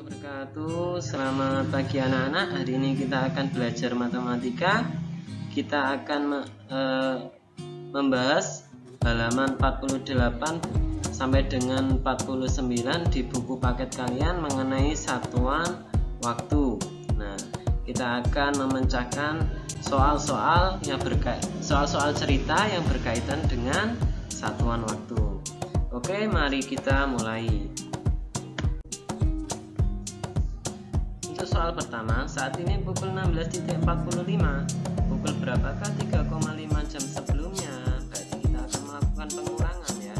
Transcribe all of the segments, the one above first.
Wabarakatuh. Selamat pagi anak-anak. Hari ini kita akan belajar matematika. Kita akan membahas halaman 48 sampai dengan 49 di buku paket kalian mengenai satuan waktu. Nah, kita akan memecahkan soal-soal cerita yang berkaitan dengan satuan waktu. Oke, mari kita mulai. Untuk soal pertama, saat ini pukul 16.45. Pukul berapakah 3,5 jam sebelumnya? Berarti kita akan melakukan pengurangan ya.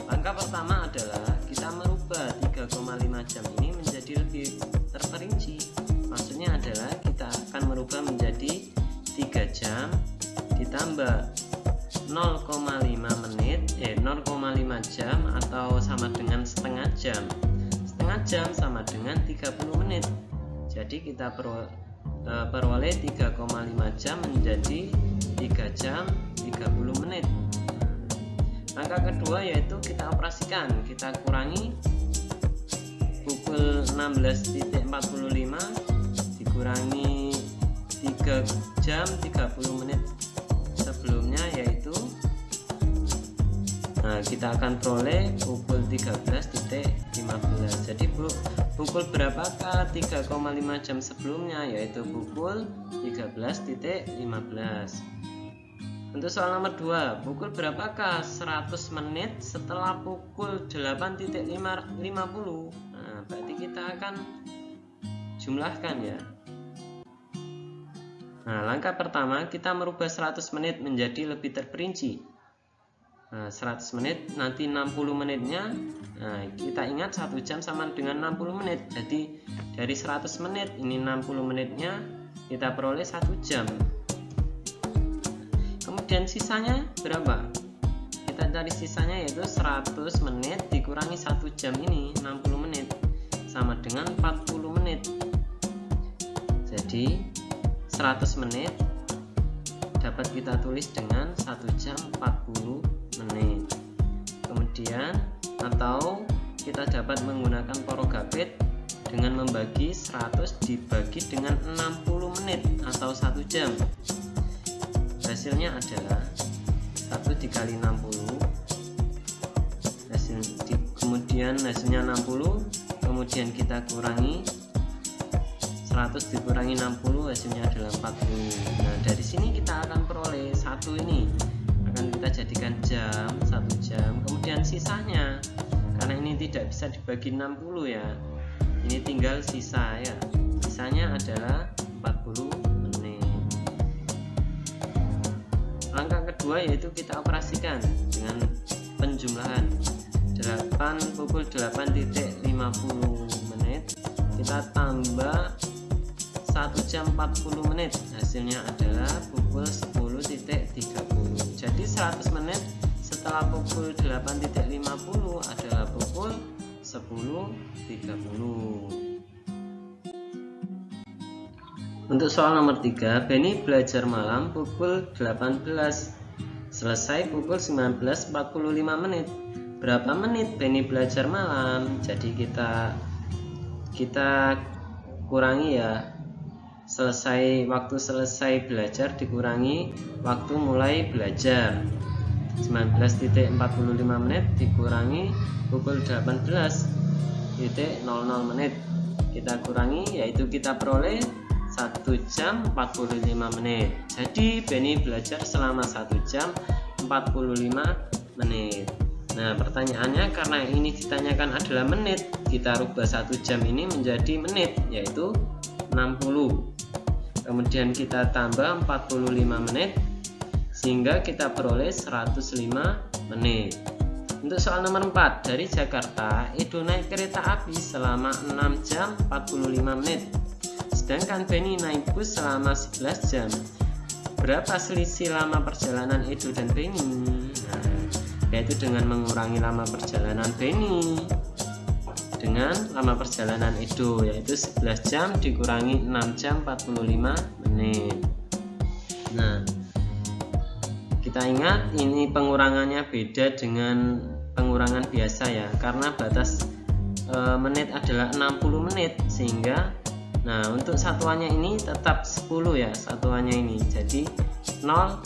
Langkah pertama adalah kita merubah 3,5 jam ini menjadi lebih terperinci. Maksudnya adalah kita akan merubah menjadi 3 jam ditambah 0,5 jam atau sama dengan setengah jam. Setengah jam sama dengan 30 menit. Jadi kita peroleh 3,5 jam menjadi 3 jam 30 menit. Langkah kedua yaitu kita operasikan. Kita kurangi pukul 16.45 dikurangi 3 jam 30 menit sebelumnya, yaitu kita akan peroleh pukul 13.15. Jadi pukul berapakah 3,5 jam sebelumnya? Yaitu pukul 13.15. Untuk soal nomor 2, pukul berapakah 100 menit setelah pukul 8.50? Berarti kita akan jumlahkan ya. Langkah pertama kita merubah 100 menit menjadi lebih terperinci. 100 menit nanti 60 menitnya. Kita ingat 1 jam sama dengan 60 menit. Jadi dari 100 menit ini 60 menitnya kita peroleh 1 jam. Kemudian sisanya berapa? Kita cari sisanya, yaitu 100 menit dikurangi 1 jam ini 60 menit sama dengan 40 menit. Jadi 100 menit dapat kita tulis dengan 1 jam 40 menit. Kemudian atau kita dapat menggunakan porogapit dengan membagi 100 dibagi dengan 60 menit atau 1 jam. Hasilnya adalah 1 dikali 60, kemudian hasilnya 60, kemudian kita kurangi 100 dikurangi 60, hasilnya adalah 40. Nah, dari sini kita akan peroleh 1 ini akan kita jadikan jam, 1 jam. Kemudian sisanya, karena ini tidak bisa dibagi 60 ya, ini tinggal sisa ya. Sisanya adalah 40 menit. Langkah kedua yaitu kita operasikan dengan penjumlahan. Pukul 8.50 menit kita tambah 1 jam 40 menit, hasilnya adalah pukul 10.30. Jadi 100 menit setelah pukul 8.50 adalah pukul 10.30. Untuk soal nomor 3, Benny belajar malam pukul 18, selesai pukul 19.45 menit. Berapa menit Benny belajar malam? Jadi kita kurangi ya. Waktu selesai belajar dikurangi waktu mulai belajar. 19.45 menit dikurangi pukul 18.00 menit. Kita kurangi, yaitu kita peroleh 1 jam 45 menit. Jadi Benny belajar selama 1 jam 45 menit. Nah, pertanyaannya karena ini ditanyakan adalah menit, kita rubah 1 jam ini menjadi menit, yaitu 60. Kemudian kita tambah 45 menit sehingga kita peroleh 105 menit. Untuk soal nomor 4, dari Jakarta Edo naik kereta api selama 6 jam 45 menit, sedangkan Benny naik bus selama 11 jam. Berapa selisih lama perjalanan Edo dan Benny? Yaitu dengan mengurangi lama perjalanan Benny dengan lama perjalanan Edo, yaitu 11 jam dikurangi 6 jam 45 menit. Nah, kita ingat ini pengurangannya beda dengan pengurangan biasa ya, karena batas menit adalah 60 menit, sehingga nah untuk satuannya ini tetap 10 ya, satuannya ini. Jadi 0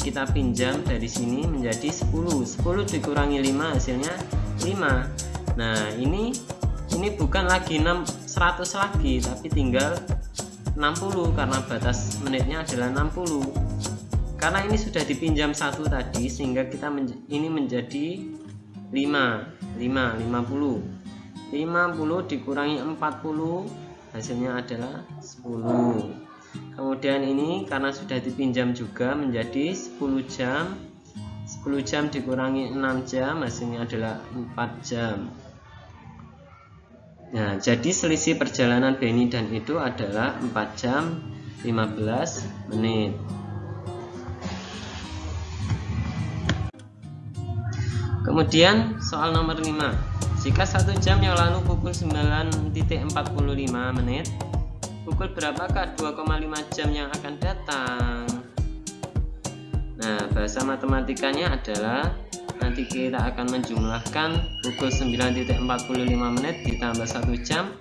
kita pinjam dari sini menjadi 10 dikurangi 5 hasilnya 5. Nah ini bukan lagi 100 lagi, tapi tinggal 60 karena batas menitnya adalah 60. Karena ini sudah dipinjam 1 tadi, sehingga kita ini menjadi 50 dikurangi 40 hasilnya adalah 10. Kemudian ini karena sudah dipinjam juga menjadi 10 jam dikurangi 6 jam hasilnya adalah 4 jam. Nah, jadi selisih perjalanan Benny dan Edo adalah 4 jam 15 menit. Kemudian soal nomor 5. Jika 1 jam yang lalu pukul 9.45 menit, pukul berapakah 2,5 jam yang akan datang? Nah, bahasa matematikanya adalah nanti kita akan menjumlahkan pukul 9.45 menit ditambah 1 jam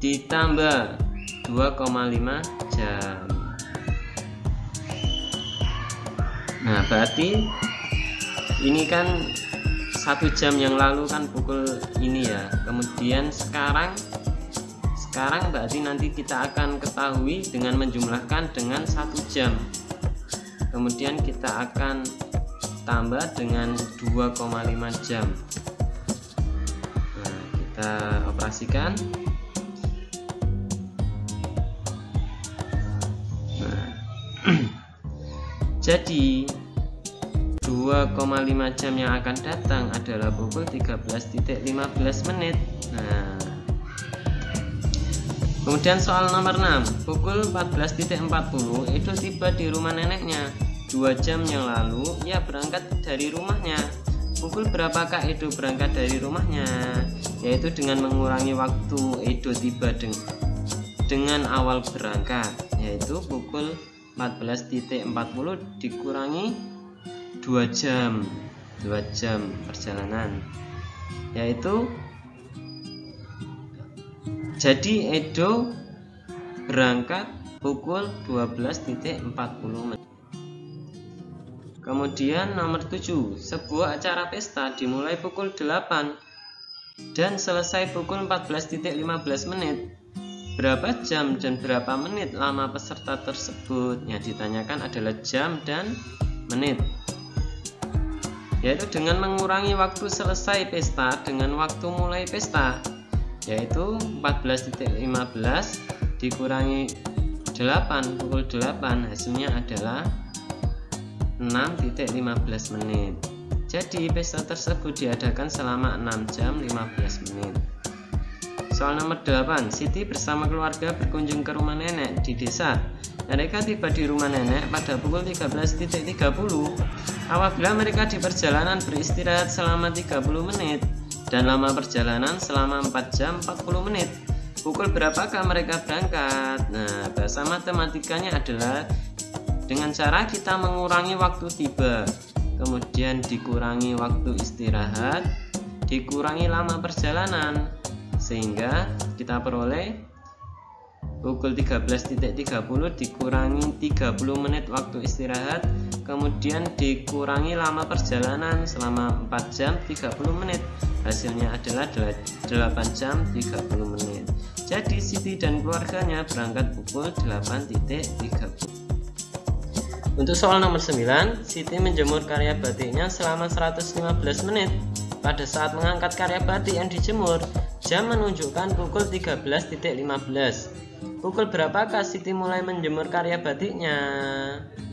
ditambah 2,5 jam. Nah, berarti ini kan 1 jam yang lalu kan pukul ini ya. Kemudian sekarang berarti nanti kita akan ketahui dengan menjumlahkan dengan 1 jam. Kemudian kita akan tambah dengan 2,5 jam. Nah, kita operasikan. Nah, jadi 2,5 jam yang akan datang adalah pukul 13.15 menit. Nah, kemudian soal nomor 6. Pukul 14.40 Edo tiba di rumah neneknya. 2 jam yang lalu ia berangkat dari rumahnya. Pukul berapakah Edo berangkat dari rumahnya? Yaitu dengan mengurangi waktu Edo tiba dengan awal berangkat, yaitu pukul 14.40 dikurangi 2 jam perjalanan, yaitu jadi Edo berangkat pukul 12.40 menit. Kemudian nomor 7. Sebuah acara pesta dimulai pukul 8 dan selesai pukul 14.15 menit. Berapa jam dan berapa menit lama peserta tersebut? Yang ditanyakan adalah jam dan menit, yaitu dengan mengurangi waktu selesai pesta dengan waktu mulai pesta, yaitu 14.15 dikurangi 8 pukul 8 hasilnya adalah 6.15 menit. Jadi pesta tersebut diadakan selama 6 jam 15 menit. Soal nomor 8. Siti bersama keluarga berkunjung ke rumah nenek di desa. Mereka tiba di rumah nenek pada pukul 13.30. Apabila mereka di perjalanan beristirahat selama 30 menit dan lama perjalanan selama 4 jam 40 menit, pukul berapakah mereka berangkat? Nah, bahasa matematikanya adalah dengan cara kita mengurangi waktu tiba, kemudian dikurangi waktu istirahat, dikurangi lama perjalanan, sehingga kita peroleh pukul 13.30 dikurangi 30 menit waktu istirahat, kemudian dikurangi lama perjalanan selama 4 jam 30 menit, hasilnya adalah 8 jam 30 menit. Jadi Siti dan keluarganya berangkat pukul 8.30. Untuk soal nomor 9, Siti menjemur karya batiknya selama 115 menit. Pada saat mengangkat karya batik yang dijemur, jam menunjukkan pukul 13.15. Pukul berapakah Siti mulai menjemur karya batiknya?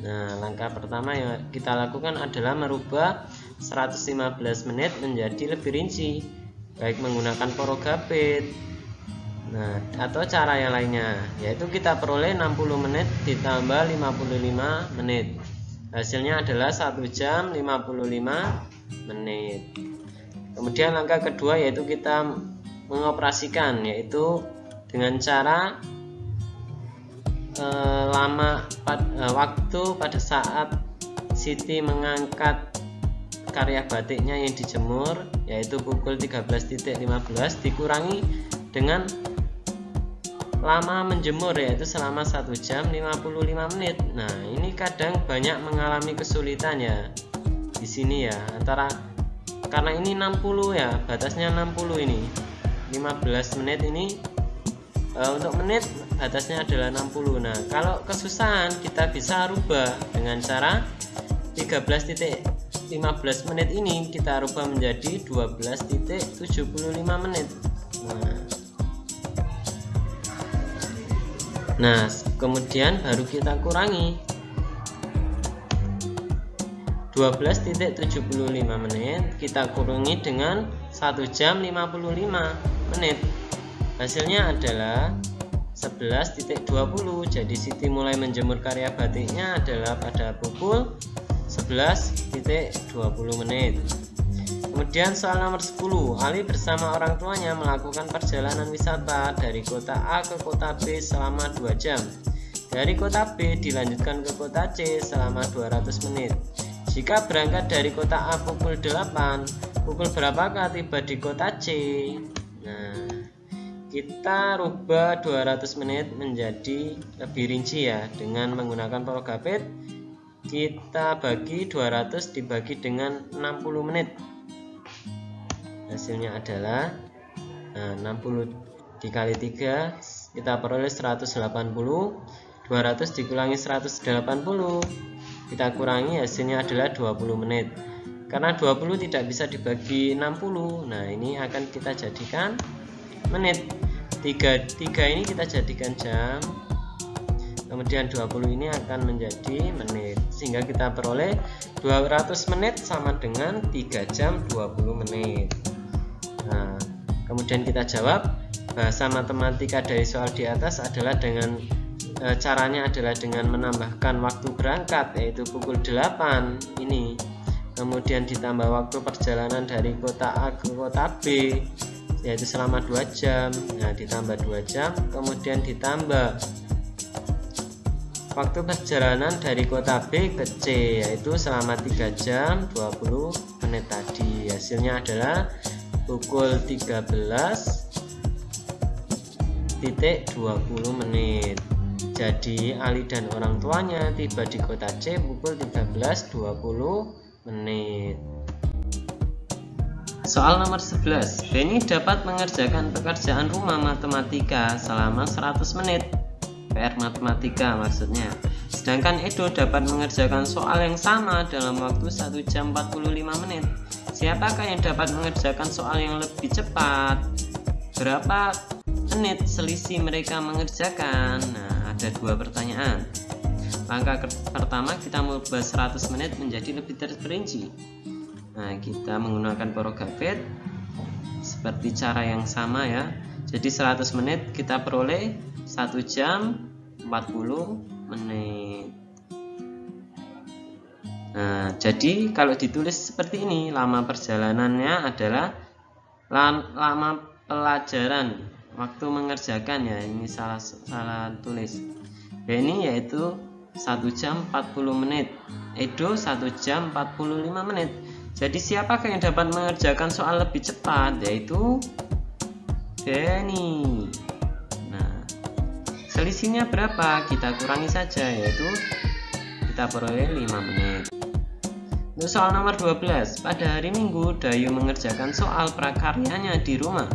Nah, langkah pertama yang kita lakukan adalah merubah 115 menit menjadi lebih rinci, baik menggunakan porogapit, nah, atau cara yang lainnya, yaitu kita peroleh 60 menit ditambah 55 menit. Hasilnya adalah 1 jam 55 menit. Kemudian langkah kedua yaitu kita mengoperasikan, yaitu dengan cara waktu pada saat Siti mengangkat karya batiknya yang dijemur, yaitu pukul 13.15 dikurangi dengan lama menjemur, yaitu selama 1 jam 55 menit. Nah, ini kadang banyak mengalami kesulitan ya di sini ya, karena ini 60 ya, batasnya 60 ini. 15 menit ini untuk menit batasnya adalah 60. Nah, kalau kesusahan kita bisa rubah dengan cara 13.15 menit ini kita rubah menjadi 12.75 menit. Nah, kemudian baru kita kurangi 12.75 menit kita kurangi dengan 1 jam 55 menit. Hasilnya adalah 11.20. Jadi Siti mulai menjemur karya batiknya adalah pada pukul 11.20 menit. Kemudian soal nomor 10, Ali bersama orang tuanya melakukan perjalanan wisata dari kota A ke kota B selama 2 jam. Dari kota B dilanjutkan ke kota C selama 200 menit. Jika berangkat dari kota A pukul 8, pukul berapakah tiba di kota C? Nah, kita rubah 200 menit menjadi lebih rinci ya, dengan menggunakan Progapit. Kita bagi 200 dibagi dengan 60 menit. Hasilnya adalah 60 dikali 3 kita peroleh 180. 200 dikurangi 180 kita kurangi, hasilnya adalah 20 menit. Karena 20 tidak bisa dibagi 60, nah ini akan kita jadikan menit. 3 ini kita jadikan jam, kemudian 20 ini akan menjadi menit, sehingga kita peroleh 200 menit sama dengan 3 jam 20 menit. Nah, kemudian kita jawab. Bahasa matematika dari soal di atas adalah caranya adalah dengan menambahkan waktu berangkat, yaitu pukul 8 ini, kemudian ditambah waktu perjalanan dari kota A ke kota B, yaitu selama 2 jam. Nah, ditambah 2 jam, kemudian ditambah waktu perjalanan dari kota B ke C, yaitu selama 3 jam 20 menit tadi. Hasilnya adalah pukul 13.20 menit. Jadi Ali dan orang tuanya tiba di kota C pukul 13.20 menit. Soal nomor 11, Benny dapat mengerjakan pekerjaan rumah matematika selama 100 menit. PR matematika maksudnya. Sedangkan Edo dapat mengerjakan soal yang sama dalam waktu 1 jam 45 menit. Siapakah yang dapat mengerjakan soal yang lebih cepat? Berapa menit selisih mereka mengerjakan? Nah, ada 2 pertanyaan. Langkah pertama, kita merubah 100 menit menjadi lebih terperinci. Nah, kita menggunakan Progapit seperti cara yang sama ya. Jadi 100 menit kita peroleh 1 jam 40 menit. Nah, jadi kalau ditulis seperti ini, lama perjalanannya adalah lama pelajaran, waktu mengerjakan ya, ini salah tulis. Benny yaitu 1 jam 40 menit, Edo 1 jam 45 menit. Jadi siapakah yang dapat mengerjakan soal lebih cepat? Yaitu Benny. Nah, selisihnya berapa? Kita kurangi saja, yaitu kita peroleh 5 menit. Untuk soal nomor 12, pada hari Minggu Dayu mengerjakan soal prakaryanya di rumah.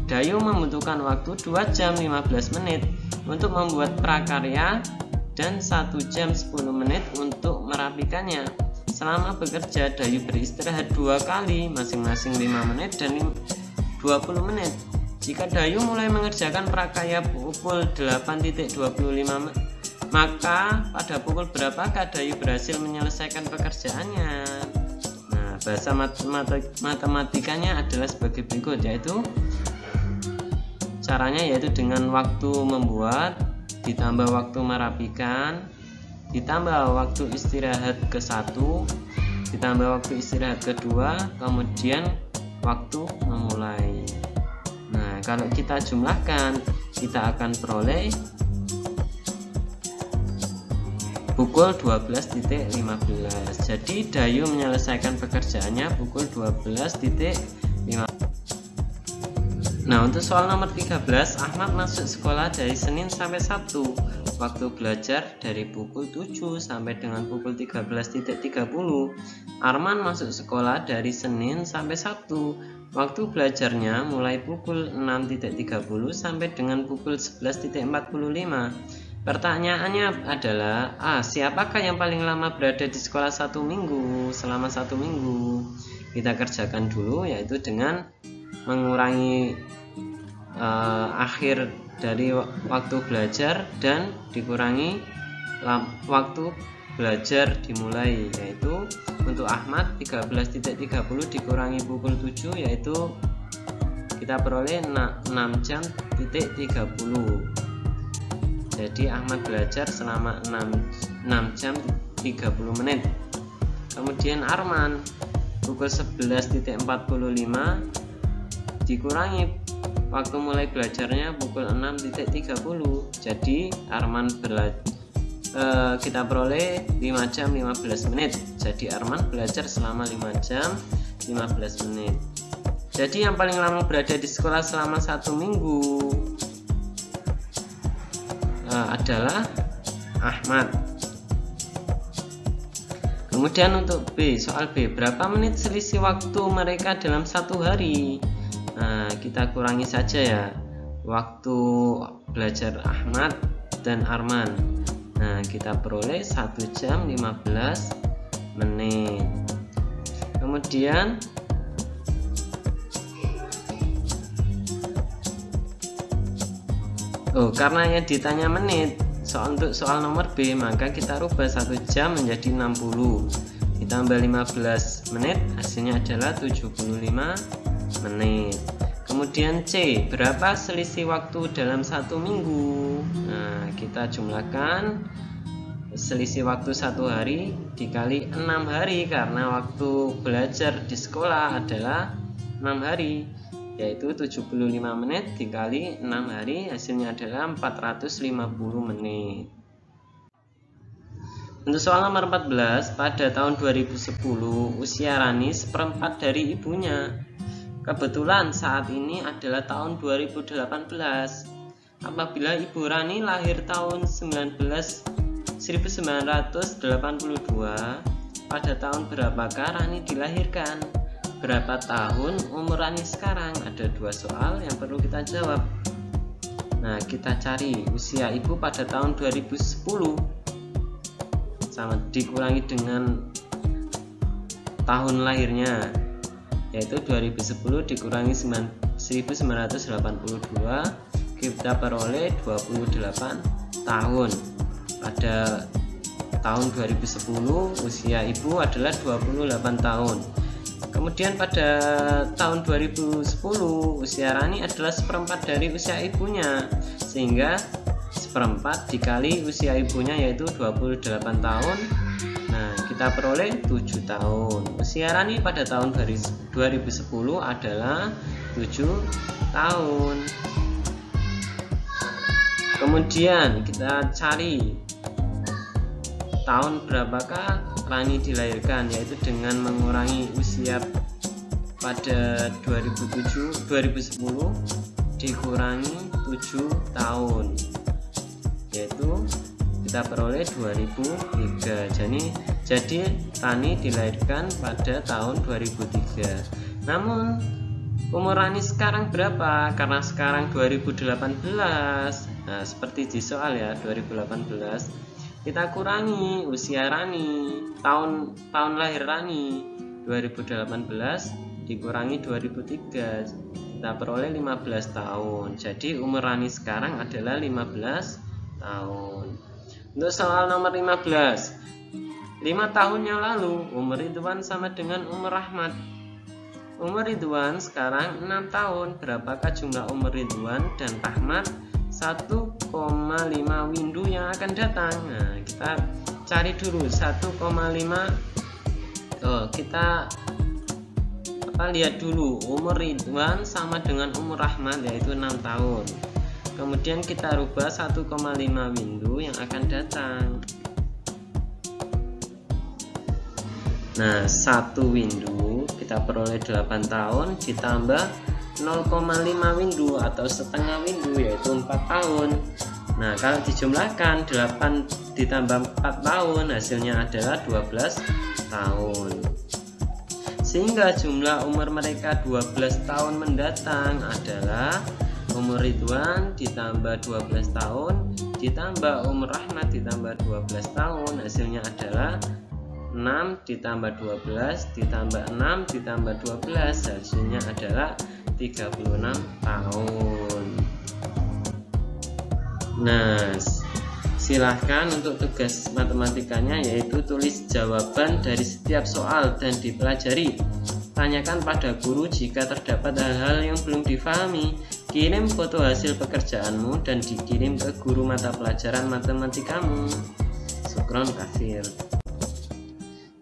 Dayu membutuhkan waktu 2 jam 15 menit untuk membuat prakarya dan 1 jam 10 menit untuk merapikannya. Selama bekerja, Dayu beristirahat 2 kali, masing-masing 5 menit dan 20 menit. Jika Dayu mulai mengerjakan prakarya pukul 8.25, maka pada pukul berapakah Dayu berhasil menyelesaikan pekerjaannya? Nah, bahasa matematikanya adalah sebagai berikut, yaitu caranya yaitu dengan waktu membuat ditambah waktu merapikan ditambah waktu istirahat ke-1 ditambah waktu istirahat kedua, kemudian waktu memulai. Nah, kalau kita jumlahkan kita akan peroleh pukul 12.15. Jadi Dayu menyelesaikan pekerjaannya pukul 12.15. Nah, untuk soal nomor 13, Ahmad masuk sekolah dari Senin sampai Sabtu. Waktu belajar dari pukul 7 sampai dengan pukul 13.30. Arman masuk sekolah dari Senin sampai Sabtu. Waktu belajarnya mulai pukul 6.30 sampai dengan pukul 11.45. Pertanyaannya adalah siapakah yang paling lama berada di sekolah selama 1 minggu? Kita kerjakan dulu, yaitu dengan mengurangi akhir dari waktu belajar dan dikurangi waktu belajar dimulai, yaitu untuk Ahmad 13.30 dikurangi pukul 7, yaitu kita peroleh 6 jam 30. Jadi Ahmad belajar selama 6 jam 30 menit. Kemudian Arman pukul 11.45 dikurangi waktu mulai belajarnya pukul 6.30. Jadi Arman kita peroleh 5 jam 15 menit. Jadi Arman belajar selama 5 jam 15 menit. Jadi yang paling lama berada di sekolah selama 1 minggu adalah Ahmad. Kemudian untuk B, soal B, berapa menit selisih waktu mereka dalam 1 hari? Nah, kita kurangi saja ya waktu belajar Ahmad dan Arman. Nah, kita peroleh 1 jam 15 menit. Kemudian karena yang ditanya menit, untuk soal nomor B, maka kita rubah 1 jam menjadi 60. Ditambah 15 menit, hasilnya adalah 75 menit. Kemudian C, berapa selisih waktu dalam 1 minggu? Nah, kita jumlahkan selisih waktu 1 hari dikali 6 hari, karena waktu belajar di sekolah adalah 6 hari, yaitu 75 menit dikali 6 hari, hasilnya adalah 450 menit. Untuk soal nomor 14, pada tahun 2010 usia Rani seperempat dari ibunya. Kebetulan saat ini adalah tahun 2018. Apabila ibu Rani lahir tahun 1982, pada tahun berapakah Rani dilahirkan? Berapa tahun umur Rani sekarang? Ada 2 soal yang perlu kita jawab. Nah, kita cari usia ibu pada tahun 2010 sama dikurangi dengan tahun lahirnya, yaitu 2010 dikurangi 1982, kita peroleh 28 tahun. Pada tahun 2010 usia ibu adalah 28 tahun. Kemudian pada tahun 2010 usia Rani adalah seperempat dari usia ibunya, sehingga seperempat dikali usia ibunya yaitu 28 tahun. Nah, kita peroleh 7 tahun. Usia Rani pada tahun 2010 adalah 7 tahun. Kemudian kita cari tahun berapakah Rani dilahirkan, yaitu dengan mengurangi usia pada 2010 dikurangi 7 tahun, yaitu kita peroleh 2003. Jadi Rani dilahirkan pada tahun 2003. Namun umur Rani sekarang berapa? Karena sekarang 2018. Nah, seperti di soal ya, 2018. Kita kurangi usia Rani, tahun lahir Rani 2018 dikurangi 2003, kita peroleh 15 tahun. Jadi umur Rani sekarang adalah 15 tahun. Untuk soal nomor 15, 5 tahun yang lalu umur Ridwan sama dengan umur Ahmad. Umur Ridwan sekarang 6 tahun. Berapakah jumlah umur Ridwan dan Ahmad 1,5 windu yang akan datang? Nah, kita cari dulu 1,5. Kita lihat dulu umur Ridwan sama dengan umur Ahmad, yaitu 6 tahun. Kemudian kita rubah 1,5 windu yang akan datang. Nah, 1 window kita peroleh 8 tahun ditambah 0,5 window atau setengah window yaitu 4 tahun. Nah, kalau dijumlahkan 8 ditambah 4 tahun hasilnya adalah 12 tahun. Sehingga jumlah umur mereka 12 tahun mendatang adalah umur Ridwan ditambah 12 tahun ditambah umur Rahmat ditambah 12 tahun hasilnya adalah 6 ditambah 12 ditambah 6 ditambah 12 hasilnya adalah 36 tahun. Nah, silahkan untuk tugas matematikanya yaitu tulis jawaban dari setiap soal dan dipelajari. Tanyakan pada guru jika terdapat hal-hal yang belum difahami. Kirim foto hasil pekerjaanmu dan dikirim ke guru mata pelajaran matematikamu. Syukron katsir.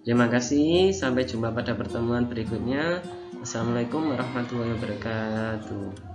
Terima kasih, sampai jumpa pada pertemuan berikutnya. Assalamualaikum warahmatullahi wabarakatuh.